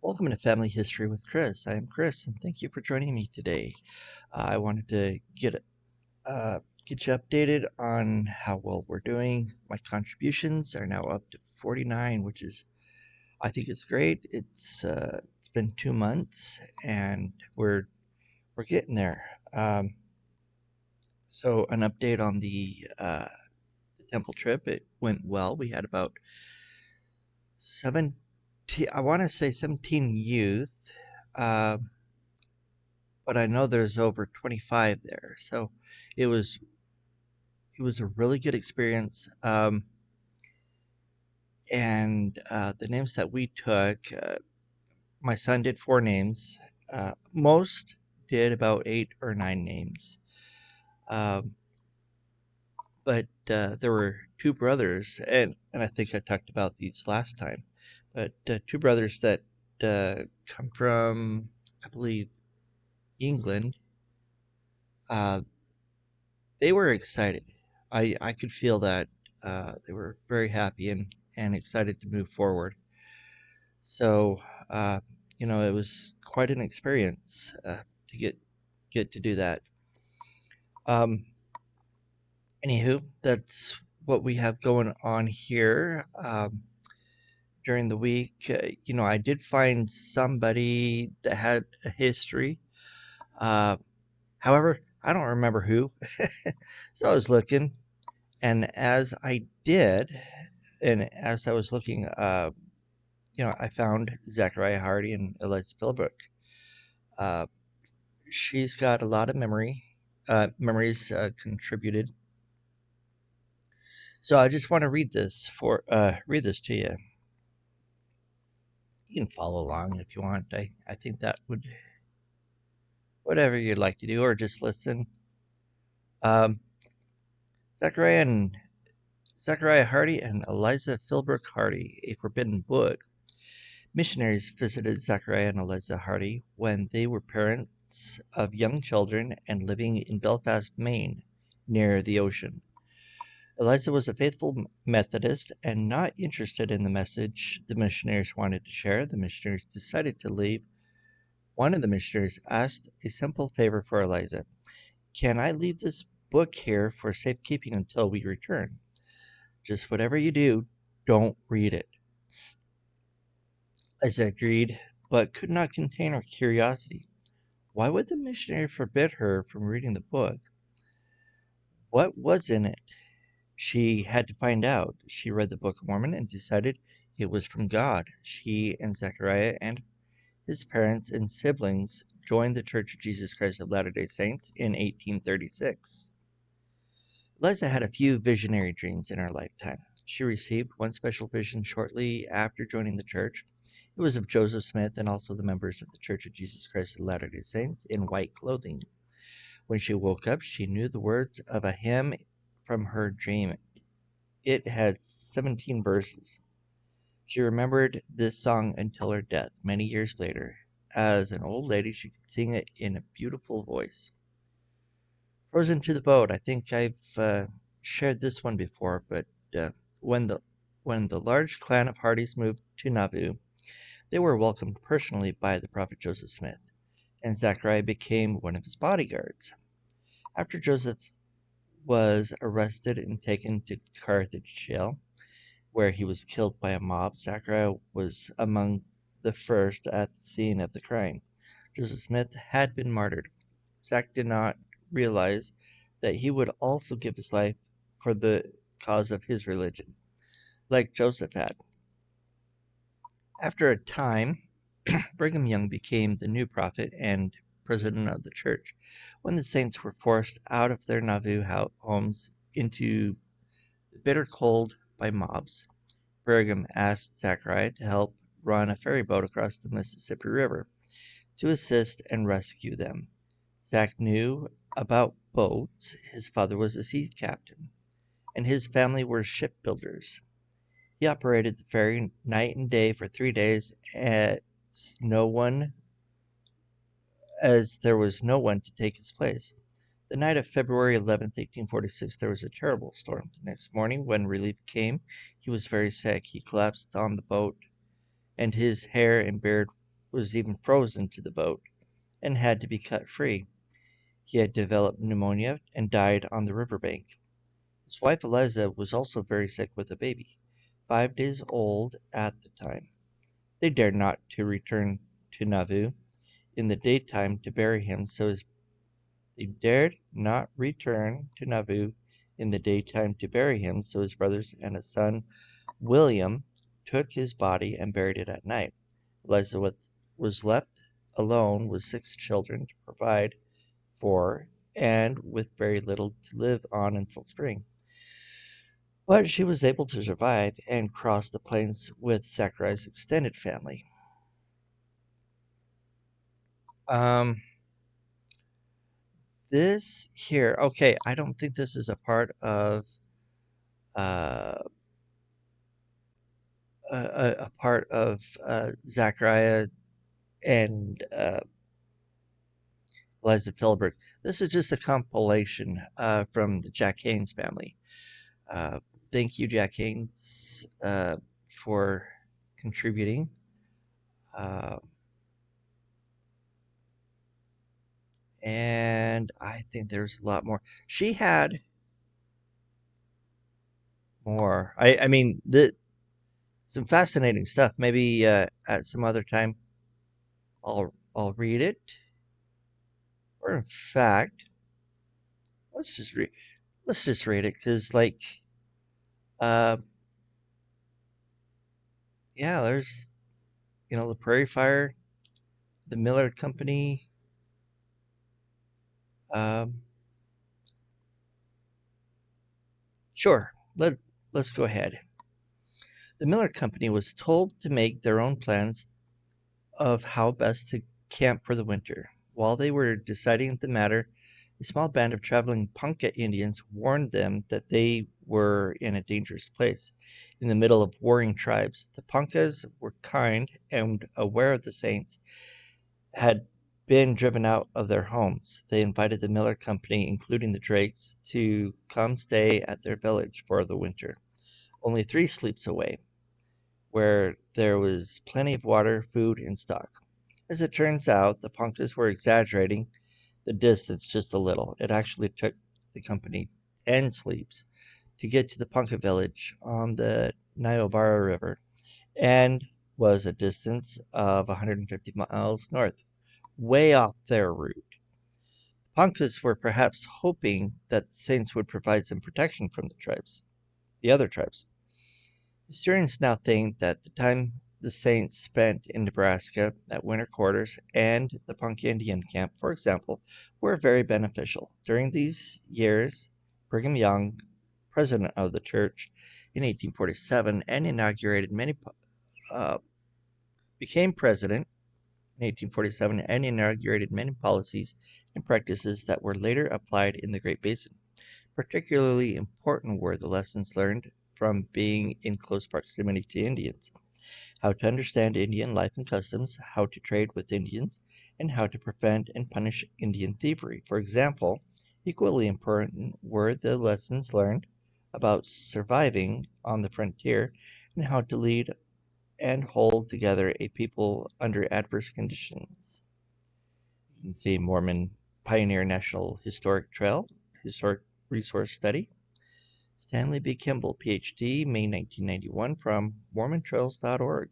Welcome to Family History with Chris. I am Chris, and thank you for joining me today. I wanted to get you updated on how well we're doing. My contributions are now up to 49, which is I think it's great. It's been 2 months, and we're getting there. So an update on the temple trip. It went well. We had about 17. I want to say 17 youth. Um, but I know there's over 25 there. So it was it was a really good experience. And the names that we took, my son did 4 names. Most did about 8 or 9 names. Um, but there were 2 brothers, and I think I talked about these last time. But 2 brothers that come from, I believe, England. Uh, they were excited. I could feel that they were very happy and excited to move forward. So, uh, it was quite an experience to get to do that. Um, Anywho, that's what we have going on here during the week. I did find somebody that had a history. Uh, However, I don't remember who. So I was looking, and as I was looking, I found Zachariah Hardy and Eliza Philbrook. Uh, she's got a lot of memories contributed. So I just want to read this to you. You can follow along if you want. I think that would whatever you'd like to do, or just listen. Um, Zachariah and Zachariah Hardy and Eliza Philbrook Hardy, A Forbidden Book. Missionaries visited Zachariah and Eliza Hardy when they were parents of young children and living in Belfast, Maine, near the ocean. Eliza was a faithful Methodist and not interested in the message the missionaries wanted to share. The missionaries decided to leave. One of the missionaries asked a simple favor for Eliza. Can I leave this book here for safekeeping until we return? Just whatever you do, don't read it. Eliza agreed, but could not contain her curiosity. Why would the missionary forbid her from reading the book? What was in it? She had to find out. She read the Book of Mormon and decided it was from God. She and Zechariah and his parents and siblings joined the Church of Jesus Christ of Latter-day Saints in 1836. Eliza had a few visionary dreams in her lifetime. She received one special vision shortly after joining the church. It was of Joseph Smith and also the members of the Church of Jesus Christ of Latter-day Saints in white clothing. When she woke up, she knew the words of a hymn from her dream. It had 17 verses. She remembered this song until her death, many years later. As an old lady, she could sing it in a beautiful voice. Frozen to the Boat. I think I've shared this one before, but uh, when the when the large clan of Hardys moved to Nauvoo, they were welcomed personally by the prophet Joseph Smith, and Zachariah became one of his bodyguards. After Joseph was arrested and taken to Carthage jail, where he was killed by a mob, Zachariah was among the first at the scene of the crime. Joseph Smith had been martyred. Zach did not realize that he would also give his life for the cause of his religion, like Joseph had. After a time, Brigham Young became the new prophet and president of the church. When the saints were forced out of their Nauvoo homes into the bitter cold by mobs, Brigham asked Zachariah to help run a ferry boat across the Mississippi River to assist and rescue them. Zach knew about boats. His father was a sea captain, and his family were shipbuilders. He operated the ferry night and day for 3 days no one as there was no one to take his place. The night of February 11th, 1846, there was a terrible storm. The next morning, when relief came, he was very sick. He collapsed on the boat, and his hair and beard was even frozen to the boat and had to be cut free. He had developed pneumonia and died on the riverbank. His wife Eliza was also very sick with a baby, 5 days old at the time. They dared not to return to Nauvoo in the daytime to bury him, so his they dared not return to Nauvoo in the daytime to bury him, so his brothers and his son William took his body and buried it at night. Eliza was left alone with 6 children to provide for and with very little to live on until spring. But she was able to survive and cross the plains with Zachariah's extended family. Um, this here, okay, I don't think this is a part of uh, a part of Zachariah and Eliza Philbrook. This is just a compilation from the Jack Haynes family. Uh, Thank you, Jack Haynes, for contributing. Uh, and I think there's a lot more. She had more. I mean, some fascinating stuff. Maybe at some other time I'll read it. Or in fact, let's just read it because uh yeah, there's the Prairie Fire, the Miller Company. Um, sure, let's go ahead. The Miller Company was told to make their own plans of how best to camp for the winter. While they were deciding the matter, a small band of traveling Ponca Indians warned them that they were in a dangerous place, in the middle of warring tribes. The Poncas were kind and aware of the Saints had been driven out of their homes. They invited the Miller Company, including the Drakes, to come stay at their village for the winter, only 3 sleeps away, where there was plenty of water, food, and stock. As it turns out, the Poncas were exaggerating the distance just a little. It actually took the company 10 sleeps to get to the Ponca village on the Niobrara River and was a distance of 150 miles north, way off their route. Poncas were perhaps hoping that the Saints would provide some protection from the other tribes. Historians now think that the time the Saints spent in Nebraska at winter quarters and the Ponca Indian camp, for example, were very beneficial. During these years, Brigham Young, president of the church in 1847, and uh, became president in 1847 and inaugurated many policies and practices that were later applied in the Great Basin. Particularly important were the lessons learned from being in close proximity to Indians, how to understand Indian life and customs, how to trade with Indians, and how to prevent and punish Indian thievery. For example, equally important were the lessons learned about surviving on the frontier and how to lead and hold together a people under adverse conditions. You can see Mormon Pioneer National Historic Resource Study. Stanley B. Kimball, PhD, May 1991, from MormonTrails.org.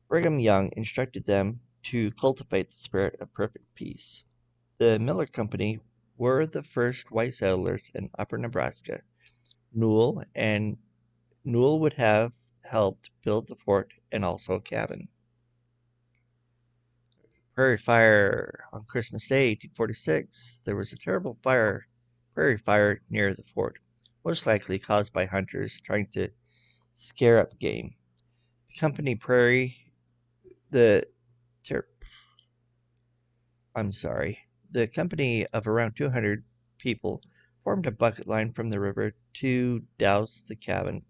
Brigham Young instructed them to cultivate the spirit of perfect peace. The Miller Company were the first white settlers in upper Nebraska. Newell would have helped build the fort and also a cabin. Prairie fire on Christmas Day, 1846. There was a terrible prairie fire near the fort, most likely caused by hunters trying to scare up game. The company prairie, the ter- I'm sorry, the company of around 200 people formed a bucket line from the river to douse the cabin,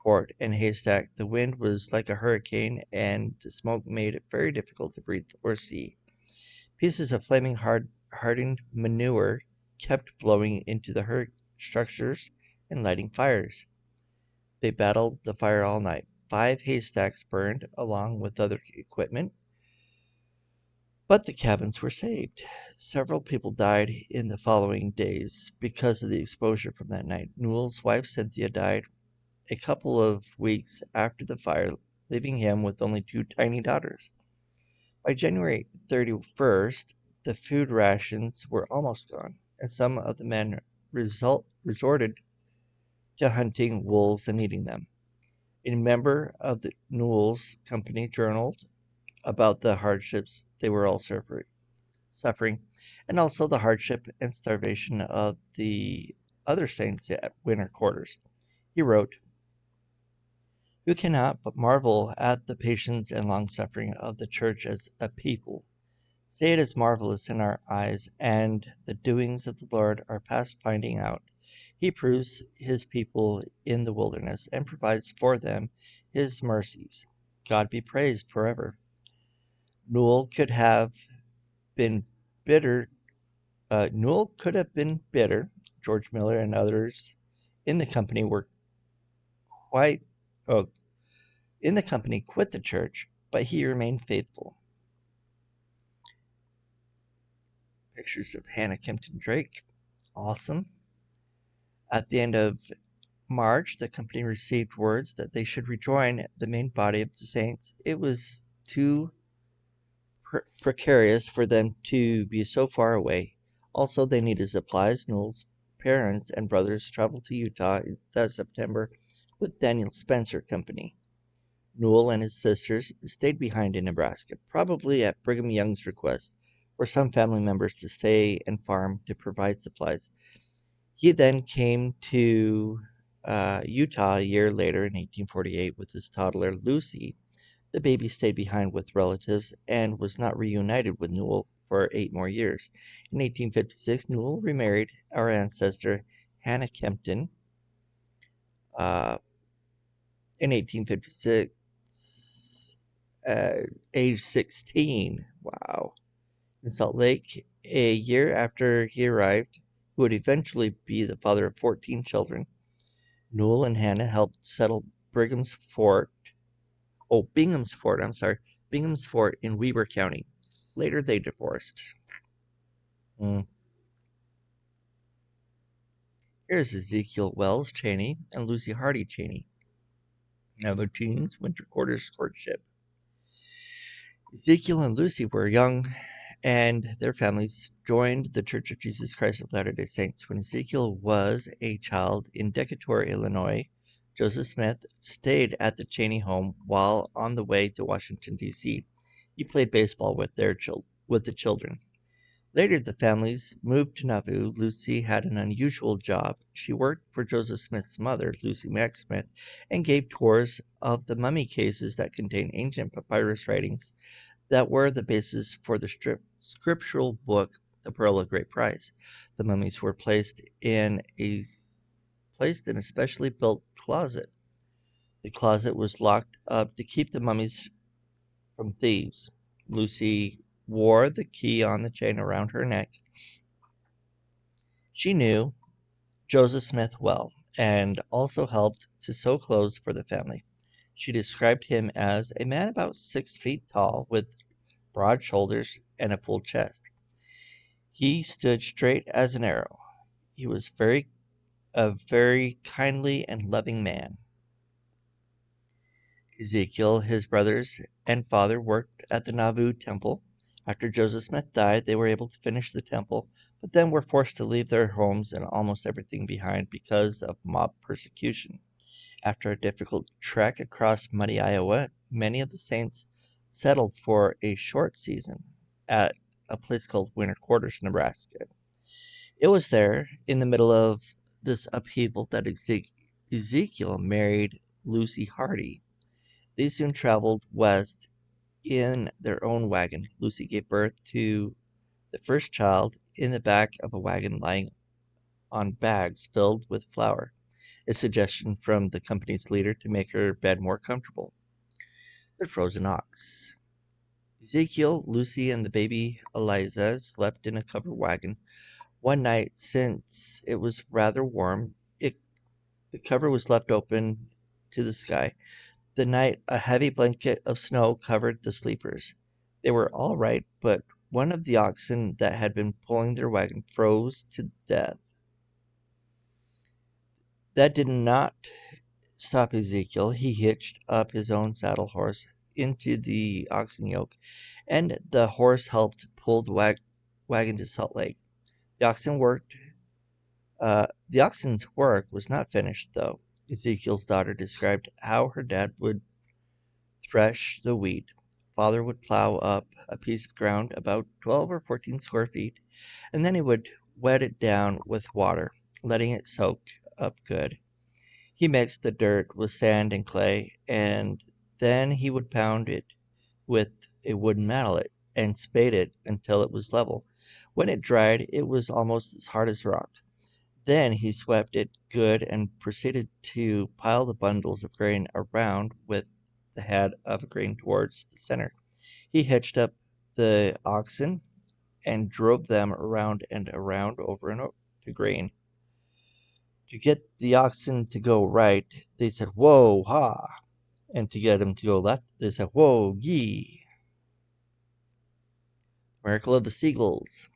fort, and haystack. The wind was like a hurricane, and the smoke made it very difficult to breathe or see. Pieces of flaming hardened manure kept blowing into the structures and lighting fires. They battled the fire all night. 5 haystacks burned along with other equipment. But the cabins were saved. Several people died in the following days because of the exposure from that night. Newell's wife Cynthia died a couple of weeks after the fire, leaving him with only two tiny daughters. By January 31st, the food rations were almost gone, and some of the men resorted to hunting wolves and eating them. A member of the Newell's company journaled about the hardships they were all suffering, and also the hardship and starvation of the other saints at winter quarters. He wrote, "Who cannot but marvel at the patience and long suffering of the church as a people? Say it is marvelous in our eyes, and the doings of the Lord are past finding out. He proves his people in the wilderness and provides for them his mercies. God be praised forever." Newell could have been bitter. Newell could have been bitter. George Miller and others in the company were quite oh, in the company quit the church, but he remained faithful. Pictures of Hannah Kempton Drake. Awesome. At the end of March, the company received words that they should rejoin the main body of the saints. It was too precarious for them to be so far away. Also, they needed supplies. Newell's parents and brothers traveled to Utah that September with Daniel Spencer Company. Newell and his sisters stayed behind in Nebraska, probably at Brigham Young's request, for some family members to stay and farm to provide supplies. He then came to Utah a year later in 1848 with his toddler Lucy. The baby stayed behind with relatives and was not reunited with Newell for 8 more years. In 1856, Newell remarried our ancestor Hannah Kempton. Uh, in 1856, age 16. Wow. In Salt Lake, a year after he arrived, who would eventually be the father of 14 children. Newell and Hannah helped settle Bingham's Fort, Bingham's Fort in Weber County. Later they divorced. Mm. Here's Ezekiel Wells Cheney and Lucy Hardy Cheney. Now their teens, winter quarters courtship. Ezekiel and Lucy were young, and their families joined the Church of Jesus Christ of Latter-day Saints. When Ezekiel was a child in Decatur, Illinois, Joseph Smith stayed at the Cheney home while on the way to Washington, D.C. He played baseball with the children. Later, the families moved to Nauvoo. Lucy had an unusual job. She worked for Joseph Smith's mother, Lucy Mack Smith, and gave tours of the mummy cases that contained ancient papyrus writings that were the basis for the scriptural book, The Pearl of Great Price. The mummies were placed in a specially built closet. The closet was locked up to keep the mummies from thieves. Lucy wore the key on the chain around her neck. She knew Joseph Smith well and also helped to sew clothes for the family. She described him as a man about 6 feet tall with broad shoulders and a full chest. He stood straight as an arrow. He was a very kindly and loving man. Ezekiel, his brothers, and father worked at the Nauvoo temple. After Joseph Smith died, they were able to finish the temple, but then were forced to leave their homes and almost everything behind because of mob persecution. After a difficult trek across muddy Iowa, many of the saints settled for a short season at a place called Winter Quarters, Nebraska. It was there, in the middle of this upheaval, that Ezekiel married Lucy Hardy. They soon traveled west in their own wagon. Lucy gave birth to the first child in the back of a wagon lying on bags filled with flour, a suggestion from the company's leader to make her bed more comfortable. The frozen ox. Ezekiel, Lucy, and the baby Eliza slept in a covered wagon. One night, since it was rather warm, the cover was left open to the sky. The night, a heavy blanket of snow covered the sleepers. They were all right, but one of the oxen that had been pulling their wagon froze to death. That did not stop Ezekiel. He hitched up his own saddle horse into the oxen yoke, and the horse helped pull the wagon to Salt Lake. The the oxen's work was not finished, though. Ezekiel's daughter described how her dad would thresh the wheat. Father would plow up a piece of ground about 12 or 14 square feet, and then he would wet it down with water, letting it soak up good. He mixed the dirt with sand and clay, and then he would pound it with a wooden mallet and spade it until it was level. When it dried, it was almost as hard as rock. Then he swept it good and proceeded to pile the bundles of grain around with the head of a grain towards the center. He hitched up the oxen and drove them around and around over and over to grain. To get the oxen to go right, they said, "Whoa, ha!" And to get them to go left, they said, "Whoa, gee!" Miracle of the Seagulls.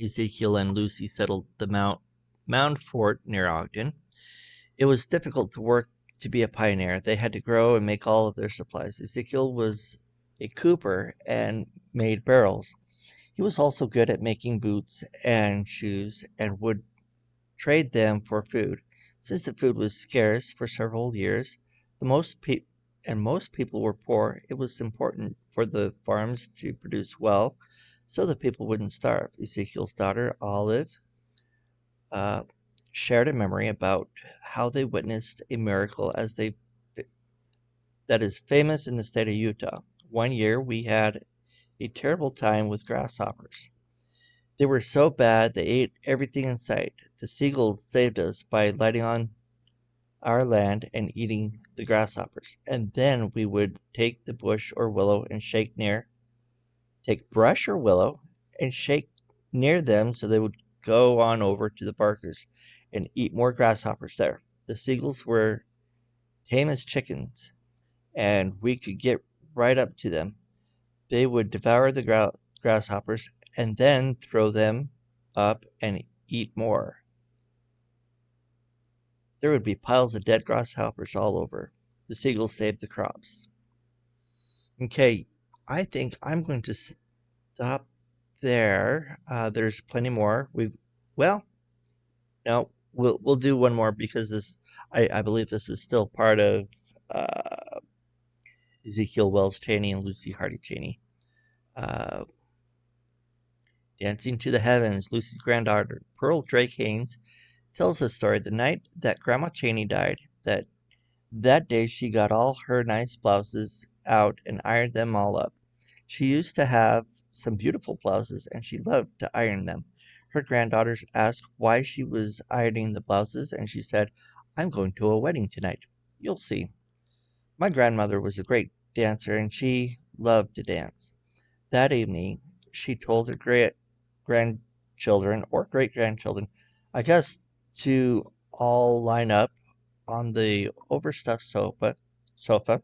Ezekiel and Lucy settled the Mound Fort near Ogden. It was difficult to work to be a pioneer. They had to grow and make all of their supplies. Ezekiel was a cooper and made barrels. He was also good at making boots and shoes and would trade them for food. Since the food was scarce for several years, most people were poor, it was important for the farms to produce well so the people wouldn't starve. Ezekiel's daughter, Olive, uh, shared a memory about how they witnessed a miracle that is famous in the state of Utah. One year we had a terrible time with grasshoppers. They were so bad they ate everything in sight. The seagulls saved us by lighting on our land and eating the grasshoppers. And then we would take the bush or willow and take brush or willow and shake near them so they would go on over to the barkers and eat more grasshoppers there. The seagulls were tame as chickens, and we could get right up to them. They would devour the grasshoppers and then throw them up and eat more. There would be piles of dead grasshoppers all over. The seagulls saved the crops. Okay, I think I'm going to stop there. There's plenty more. Well, no, we'll do one more because I believe this is still part of uh, Ezekiel Wells Cheney and Lucy Hardy Cheney. Uh, Dancing to the Heavens, Lucy's granddaughter, Pearl Drake Haynes, tells the story the night that Grandma Cheney died, that day she got all her nice blouses out and ironed them all up. She used to have some beautiful blouses, and she loved to iron them. Her granddaughters asked why she was ironing the blouses, and she said, "I'm going to a wedding tonight. You'll see." My grandmother was a great dancer, and she loved to dance. That evening, she told her grandchildren or great grandchildren, I guess, to all line up on the overstuffed sofa,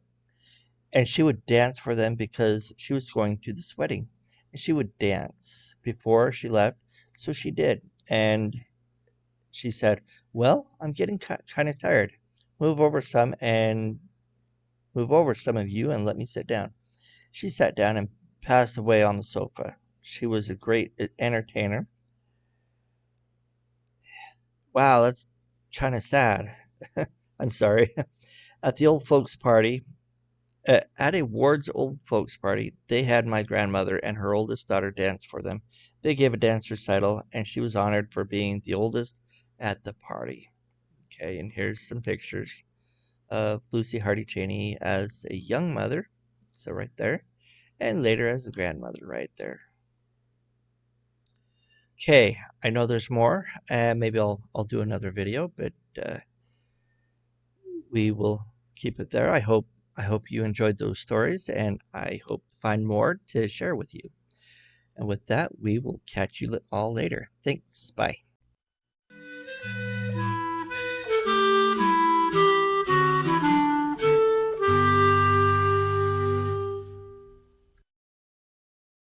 and she would dance for them because she was going to this wedding. And she would dance before she left, so she did. And she said, "Well, I'm getting kind of tired. Move over some and move over some of you and let me sit down." She sat down and passed away on the sofa. She was a great entertainer. Wow, that's kind of sad. I'm sorry. At the old folks' party, at a Ward's old folks' party, they had my grandmother and her oldest daughter dance for them. They gave a dance recital, and she was honored for being the oldest at the party. Okay, and here's some pictures of Lucy Hardy Cheney as a young mother, so right there, and later as a grandmother right there. Okay, I know there's more, and maybe I'll do another video, but we will keep it there. I hope you enjoyed those stories, and I hope to find more to share with you. And with that, we will catch you all later. Thanks. Bye.